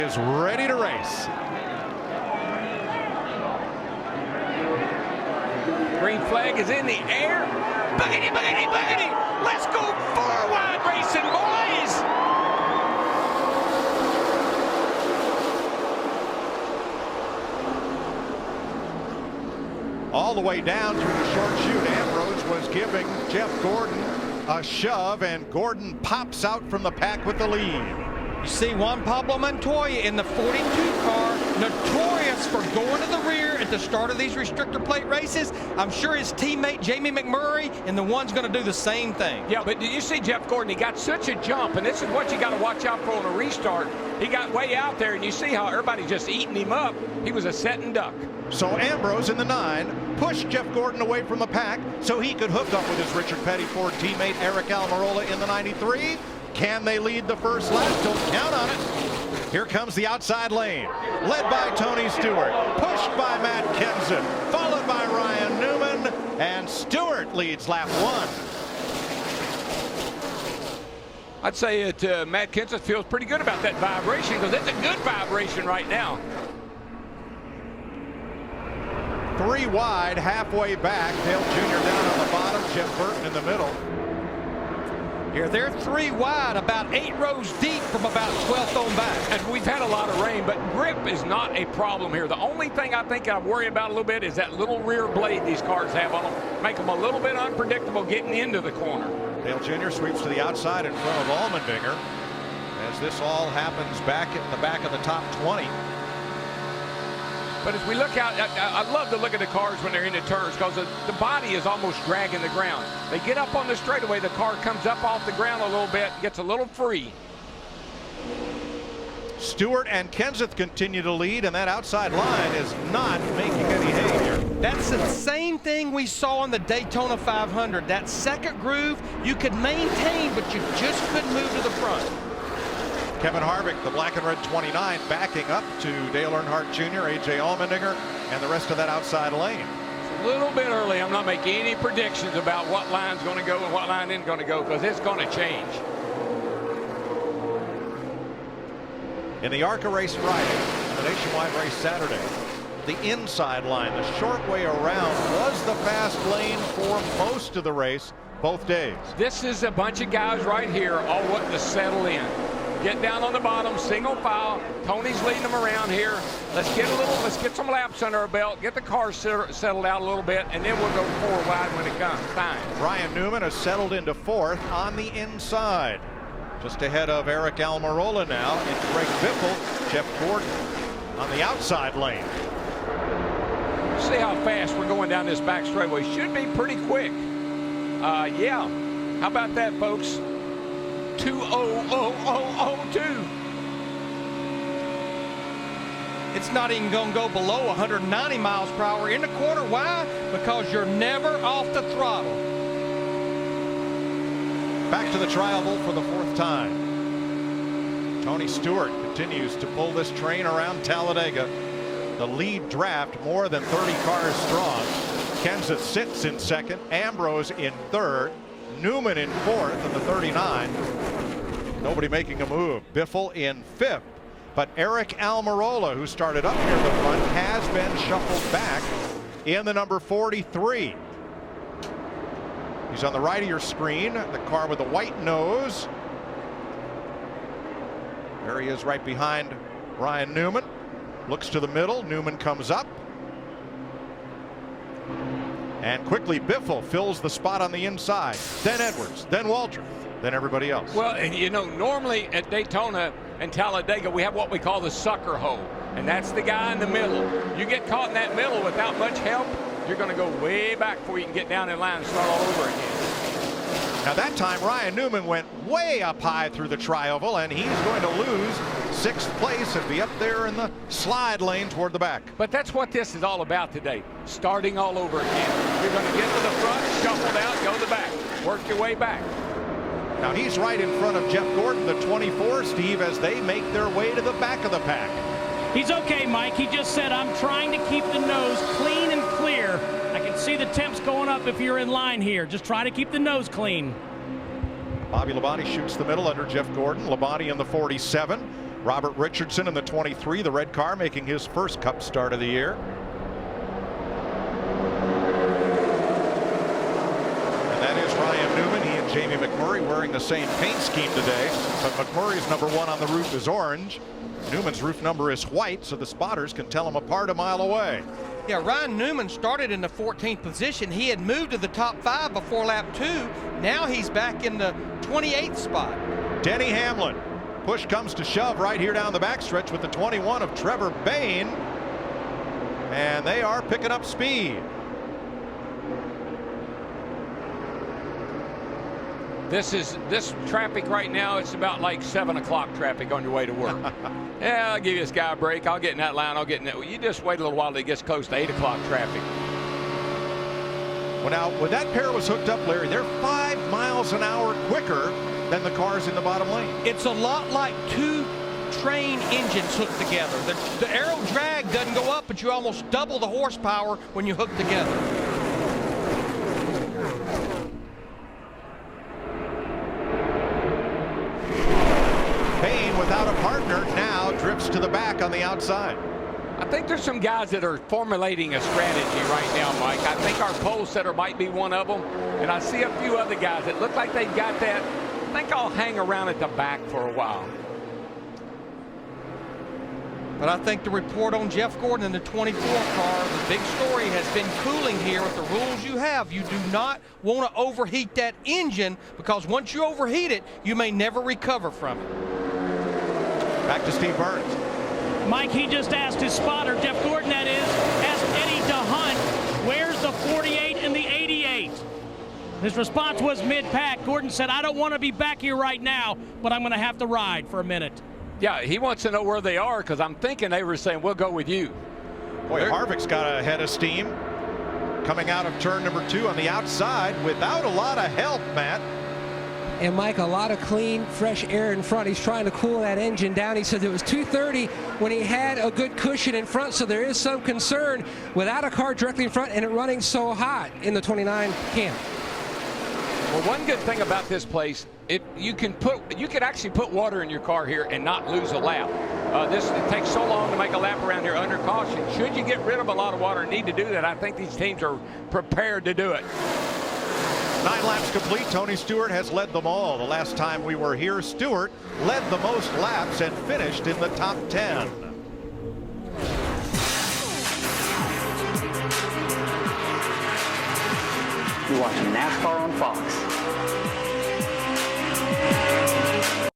Is ready to race. Green flag is in the air. Boogity, boogity, boogity. Let's go 4 wide racing, boys. All the way down through the short chute, Ambrose was giving Jeff Gordon a shove, and Gordon pops out from the pack with the lead. You see Juan Pablo Montoya in the 42 car, notorious for going to the rear at the start of these restrictor plate races. I'm sure his teammate Jamie McMurray and the one's going to do the same thing. Yeah, but did you see Jeff Gordon? He got such a jump, and this is what you got to watch out for on a restart. He got way out there, and you see how everybody's just eating him up. He was a setting duck. So Ambrose in the 9 pushed Jeff Gordon away from the pack so he could hook up with his Richard Petty Ford teammate Aric Almirola in the 93. Can they lead the first lap? Don't count on it. Here comes the outside lane, led by Tony Stewart, pushed by Matt Kenseth, followed by Ryan Newman, and Stewart leads lap 1. I'd say that Matt Kenseth feels pretty good about that vibration, because it's a good vibration right now. 3 wide, halfway back. Dale Jr. down on the bottom, Jeff Burton in the middle. Here they're 3 wide, about 8 rows deep from about 12th on back. And we've had a lot of rain, but grip is not a problem here. The only thing I think I worry about a little bit is that little rear blade these cars have on them. Make them a little bit unpredictable getting into the corner. Dale Jr. sweeps to the outside in front of Allmendinger as this all happens back in the back of the top 20. But as we look out, I love to look at the cars when they're in the turns, because the body is almost dragging the ground. They get up on the straightaway, the car comes up off the ground a little bit, gets a little free. Stewart and Kenseth continue to lead, and that outside line is not making any hay here. That's the same thing we saw on the Daytona 500. That second groove you could maintain, but you just couldn't move to the front. Kevin Harvick, the black and red 29, backing up to Dale Earnhardt Jr., A.J. Allmendinger, and the rest of that outside lane. It's a little bit early. I'm not making any predictions about what line's going to go and what line isn't going to go, because it's going to change. In the ARCA race Friday, the Nationwide race Saturday, the inside line, the short way around, was the fast lane for most of the race both days. This is a bunch of guys right here all wanting to settle in. Get down on the bottom, single file. Tony's leading them around here. Let's get some laps under our belt, get the car settled out a little bit, and then we'll go 4 wide when it comes time. Ryan Newman has settled into 4th on the inside. Just ahead of Aric Almirola now, and Greg Biffle, Jeff Gordon on the outside lane. See how fast we're going down this back straightaway. Should be pretty quick. Yeah. How about that, folks? 2:00:02. It's not even going to go below 190 miles per hour in the corner. Why? Because you're never off the throttle. Back to the trial vault for the 4th time. Tony Stewart continues to pull this train around Talladega. The lead draft more than 30 cars strong. Kenseth sits in 2nd, Ambrose in 3rd, Newman in 4th in the 39. Nobody making a move. Biffle in 5th. But Aric Almirola, who started up near the front, has been shuffled back in the number 43. He's on the right of your screen, the car with the white nose. There he is right behind Ryan Newman. Looks to the middle. Newman comes up. And quickly Biffle fills the spot on the inside. Then Edwards, then Waltrip, then everybody else. Well, and you know, normally at Daytona and Talladega, we have what we call the sucker hole. And that's the guy in the middle. You get caught in that middle without much help, you're going to go way back before you can get down in line and start all over again. Now that time Ryan Newman went way up high through the tri-oval, and he's going to lose 6th place and be up there in the slide lane toward the back. But that's what this is all about today, starting all over again. You're going to get to the front, shuffled out, go to the back, work your way back. Now he's right in front of Jeff Gordon, the 24, Steve, as they make their way to the back of the pack. He's okay, Mike. He just said, I'm trying to keep the nose clean and clear. I can see the temps going up if you're in line here. Just try to keep the nose clean. Bobby Labonte shoots the middle under Jeff Gordon. Labonte in the 47. Robert Richardson in the 23, the red car, making his first Cup start of the year. And that is Ryan Newman. He and Jamie McMurray wearing the same paint scheme today, but McMurray's number 1 on the roof is orange. Newman's roof number is white, so the spotters can tell them apart a mile away. Yeah, Ryan Newman started in the 14th position. He had moved to the top 5 before lap 2. Now he's back in the 28th spot. Denny Hamlin. Push comes to shove right here down the backstretch with the 21 of Trevor Bayne. And they are picking up speed. This traffic right now, it's about like 7 o'clock traffic on your way to work. Yeah, I'll give this guy a break. I'll get in that line. I'll get in that. You just wait a little while till it gets close to 8 o'clock traffic. Well, now, when that pair was hooked up, Larry, they're 5 miles an hour quicker than the cars in the bottom lane. It's a lot like 2 train engines hooked together. The aero drag doesn't go up, but you almost double the horsepower when you hook together. Payne, without a partner, now drifts to the back on the outside. I think there's some guys that are formulating a strategy right now, Mike. I think our pole setter might be one of them, and I see a few other guys that look like they've got that. I think I'll hang around at the back for a while. But I think the report on Jeff Gordon in the 24 car, the big story has been cooling here with the rules you have. You do not want to overheat that engine, because once you overheat it, you may never recover from it. Back to Steve Burns. Mike, he just asked his spotter, Jeff Gordon that is, asked Eddie DeHunt, where's the 48 and the 88? His response was mid-pack. Gordon said, I don't want to be back here right now, but I'm going to have to ride for a minute. Yeah, he wants to know where they are, because I'm thinking they were saying, we'll go with you. Boy, Harvick's got a head of steam coming out of turn number 2 on the outside without a lot of help, Matt. And Mike, a lot of clean, fresh air in front. He's trying to cool that engine down. He said it was 230 when he had a good cushion in front, so there is some concern without a car directly in front and it running so hot in the 29 camp. Well, one good thing about this place, you can actually put water in your car here and not lose a lap. It takes so long to make a lap around here under caution. Should you get rid of a lot of water and need to do that, I think these teams are prepared to do it. 9 laps complete. Tony Stewart has led them all. The last time we were here, Stewart led the most laps and finished in the top 10. You're watching NASCAR on Fox.